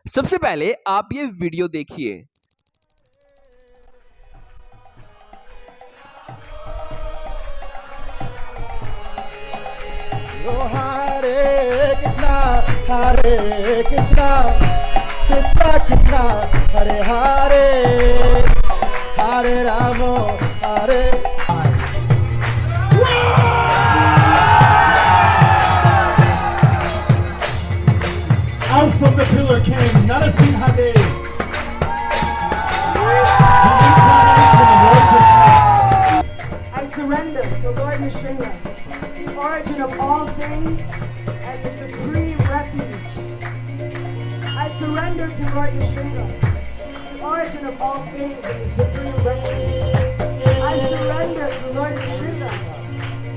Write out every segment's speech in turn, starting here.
सबसे पहले आप ये वीडियो देखिए। Hare Krishna, Hare Krishna, Krishna Krishna, Hare Hare, Hare Rama, Hare. Out from the pillar came Narasimhadev. I surrender to Lord Nrsimha, the origin of all things and the supreme refuge. I surrender to Lord Nrsimha, the origin of all things and the supreme refuge. I surrender to Lord Nrsimha,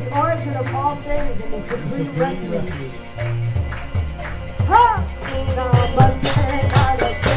the origin of all things and the supreme refuge. Ha! Namaste, Namaste,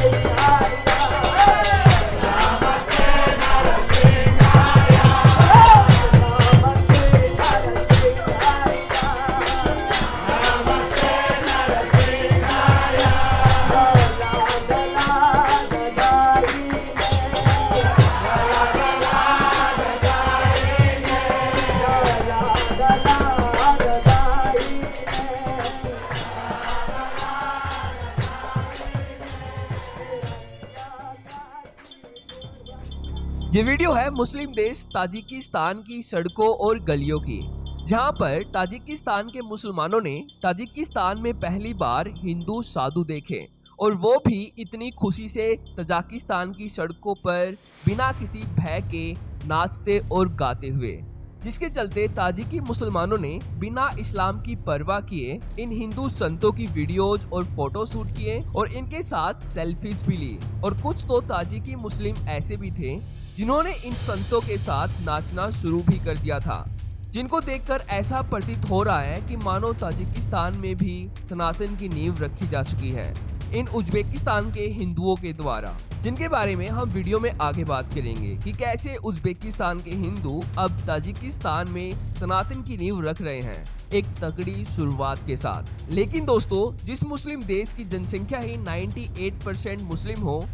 ये video है मुस्लिम देश Tajikistan की सड़कों और गलियों की, जहां पर ताजिकिस्तान के मुसलमानों ने ताजिकिस्तान में पहली बार हिंदू साधु देखे, और वो भी इतनी खुशी से ताजिकिस्तान की सड़कों पर बिना किसी भय के नाचते और गाते हुए, जिसके चलते ताजिकी मुसलमानों ने बिना इस्लाम की परवाह किए इन हिंदू संतों की वीडियोज और फोटो शूट किए और इनके साथ सेल्फीज भी ली। और कुछ तो ताजिकी मुस्लिम ऐसे भी थे जिन्होंने इन संतों के साथ नाचना शुरू भी कर दिया था, जिनको देखकर ऐसा प्रतीत हो रहा है कि मानो ताजिकिस्तान में भी सनातन की नींव रखी जा चुकी है इन उज्बेकिस्तान के हिंदुओं के द्वारा, जिनके बारे में हम वीडियो में आगे बात करेंगे कि कैसे उज्बेकिस्तान के हिंदू अब ताजिकिस्तान में सनातन की नींव रख रहे हैं एक तगड़ी शुरुआत के साथ। लेकिन दोस्तों, जिस मुस्लिम देश की जनसंख्या ही 98% मुस्लिम हो,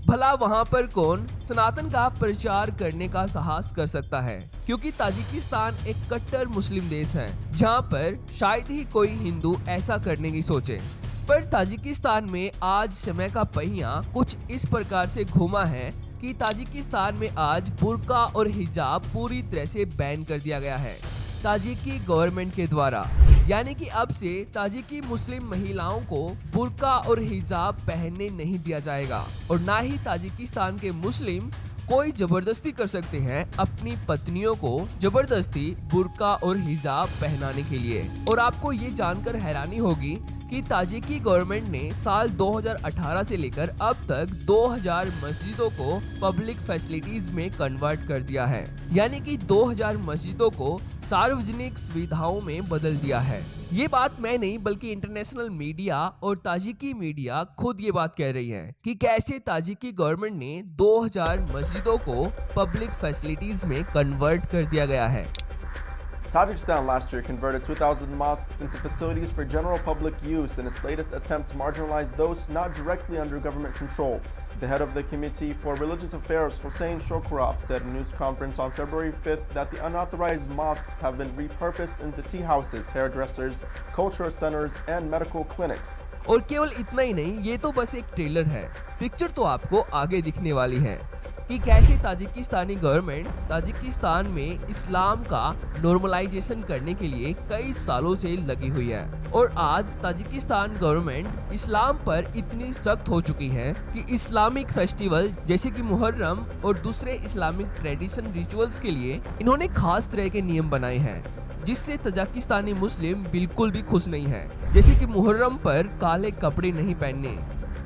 भला वहां पर कौन सनातन का प्रचार करने का साहस कर सकता है? क्योंकि ताजिकिस्तान एक कट्टर मुस्लिम देश है जहां पर शायद ही कोई हिंदू ऐसा करने की सोचे। पर ताजिकिस्तान में आज समय का पहिया कुछ इस प्रकार से घूमा है कि ताजिकिस्तान में आज बुर्का और हिजाब पूरी तरह से बैन कर दिया गया है ताजिकी गवर्नमेंट के द्वारा। यानी कि अब से ताजिकी मुस्लिम महिलाओं को बुर्का और हिजाब पहनने नहीं दिया जाएगा, और ना ही ताजिकिस्तान के मुस्लिम कोई जबरदस्ती कर सकते हैं अपनी पत्नियों को जबरदस्ती बुर्का और हिजाब पहनाने के लिए। और आपको ये जानकर हैरानी होगी कि ताजिकी गवर्नमेंट ने साल 2018 से लेकर अब तक 2000 मस्जिदों को पब्लिक फैसिलिटीज में कन्वर्ट कर दिया है, यानी कि 2000 मस्जिदों को सार्वजनिक सुविधाओं में बदल दिया है। ये बात मैं नहीं बल्कि इंटरनेशनल मीडिया और ताजिकी मीडिया खुद ये बात कह रही है कि कैसे ताजिकी गवर्नमेंट ने 2000 मस्जिदों को पब्लिक फैसिलिटीज में कन्वर्ट कर दिया गया है। Tajikistan last year converted 2,000 mosques into facilities for general public use in its latest attempt to marginalize those not directly under government control. The head of the Committee for Religious Affairs, Hossein Shokurov, said in a news conference on February 5th that the unauthorized mosques have been repurposed into tea houses, hairdressers, cultural centers, and medical clinics. और केवल इतना ही नहीं, ये तो बस एक trailer है, picture तो आपको आगे दिखने वाली है कि कैसे ताजिकिस्तानी गवर्नमेंट ताजिकिस्तान में इस्लाम का नॉर्मलाइजेशन करने के लिए कई सालों से लगी हुई है। और आज ताजिकिस्तान गवर्नमेंट इस्लाम पर इतनी सख्त हो चुकी है कि इस्लामिक फेस्टिवल जैसे कि मुहर्रम और दूसरे इस्लामिक ट्रेडिशन रिचुअल्स के लिए इन्होंने खास तरह के नियम बनाए हैं, जिससे ताजिकिस्तानी मुस्लिम बिल्कुल भी खुश नहीं है। जैसे कि मुहर्रम पर काले कपड़े नहीं पहनने,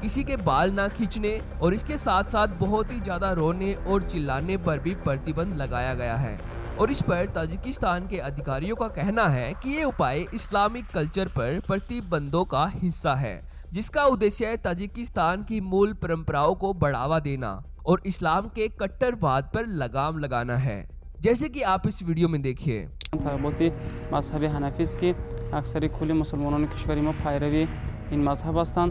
किसी के बाल ना खींचने, और इसके साथ साथ बहुत ही ज्यादा रोने और चिल्लाने पर भी प्रतिबंध लगाया गया है। और इस पर ताजिकिस्तान के अधिकारियों का कहना है कि ये उपाय इस्लामिक कल्चर पर प्रतिबंधों का हिस्सा है, जिसका उद्देश्य है ताजिकिस्तान की मूल परंपराओं को बढ़ावा देना और इस्लाम के कट्टरवाद पर लगाम लगाना है, जैसे कि आप इस वीडियो में देखिए। तर्बती मजहब हनफी की अक्सर कुल मुसलमानों कश्मीरी में पैरवी इन मजहब हस्तन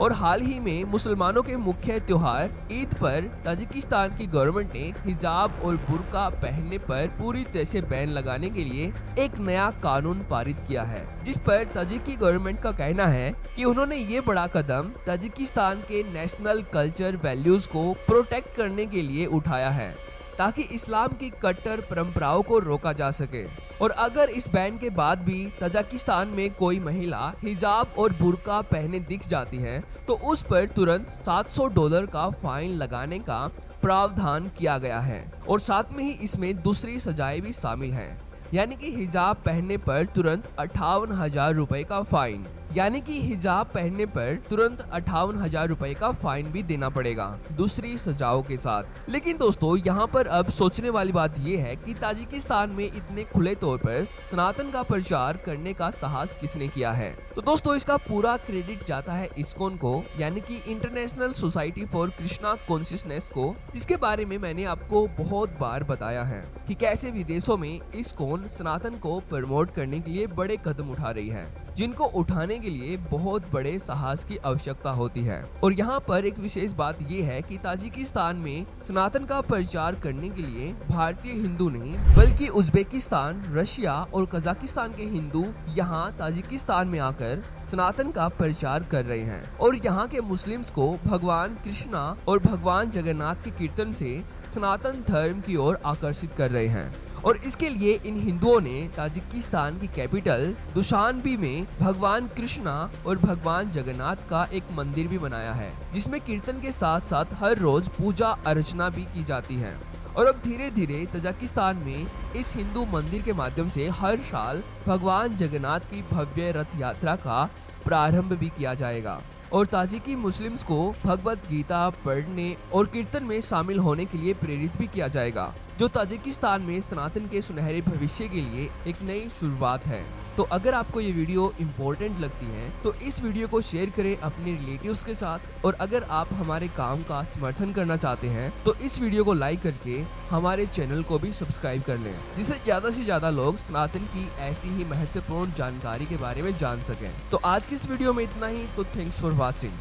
और हाल ही में मुसलमानों के मुख्य त्योहार ईद पर ताजिकिस्तान की गवर्नमेंट ने हिजाब और बुर्का पहनने पर पूरी तरह से बैन लगाने के लिए एक नया कानून पारित किया है, जिस पर ताजिकी गवर्नमेंट का कहना है कि उन्होंने ये बड़ा कदम ताजिकिस्तान के नेशनल कल्चर वैल्यूज को प्रोटेक्ट करने के लिए उठाया है ताकि इस्लाम की कट्टर परंपराओं को रोका जा सके। और अगर इस बैन के बाद भी ताजिकिस्तान में कोई महिला हिजाब और बुर्का पहने दिख जाती है तो उस पर तुरंत $700 का फाइन लगाने का प्रावधान किया गया है। और साथ में ही इसमें दूसरी सजाएं भी शामिल हैं, यानी कि हिजाब पहनने पर तुरंत 58,000 रुपए का फाइन, यानी कि हिजाब पहनने पर तुरंत 58,000 रुपए का फाइन भी देना पड़ेगा दूसरी सजाओं के साथ। लेकिन दोस्तों यहाँ पर अब सोचने वाली बात यह है कि ताजिकिस्तान में इतने खुले तौर पर सनातन का प्रचार करने का साहस किसने किया है? तो दोस्तों इसका पूरा क्रेडिट जाता है इस्कॉन को, यानी कि international society for Krishna consciousness को, जिसके बारे में मैंने आपको बहुत बार बताया है कि कैसे विदेशों में इस्कॉन सनातन को प्रमोट करने के लिए बड़े कदम उठा रही है, जिनको उठाने के लिए बहुत बड़े साहस की आवश्यकता होती है। और यहाँ पर एक विशेष बात यह है कि ताजिकिस्तान में सनातन का प्रचार करने के लिए भारतीय हिंदू नहीं बल्कि उज्बेकिस्तान, रशिया और कजाकिस्तान के हिंदू यहाँ ताजिकिस्तान में आकर सनातन का प्रचार कर रहे हैं और यहाँ के मुस्लिम्स को भगवान कृष्णा और भगवान जगन्नाथ के कीर्तन से सनातन धर्म की ओर आकर्षित कर रहे हैं। और इसके लिए इन हिंदुओं ने ताजिकिस्तान की कैपिटल दुशानबे में भगवान कृष्णा और भगवान जगन्नाथ का एक मंदिर भी बनाया है, जिसमें कीर्तन के साथ साथ हर रोज पूजा अर्चना भी की जाती है। और अब धीरे धीरे ताजिकिस्तान में इस हिंदू मंदिर के माध्यम से हर साल भगवान जगन्नाथ की भव्य रथ यात्रा का प्रारंभ भी किया जाएगा और ताजिकी मुस्लिम्स को भगवत गीता पढ़ने और कीर्तन में शामिल होने के लिए प्रेरित भी किया जाएगा, जो ताजिकिस्तान में सनातन के सुनहरे भविष्य के लिए एक नई शुरुआत है। तो अगर आपको ये वीडियो इम्पोर्टेंट लगती है तो इस वीडियो को शेयर करें अपने रिलेटिव्स के साथ, और अगर आप हमारे काम का समर्थन करना चाहते हैं तो इस वीडियो को लाइक करके हमारे चैनल को भी सब्सक्राइब कर लें, जिससे ज़्यादा से ज़्यादा लोग सनातन की ऐसी ही महत्वपूर्ण जानकारी के बारे में जान सकें। तो आज की इस वीडियो में इतना ही, तो थैंक्स फॉर वॉचिंग।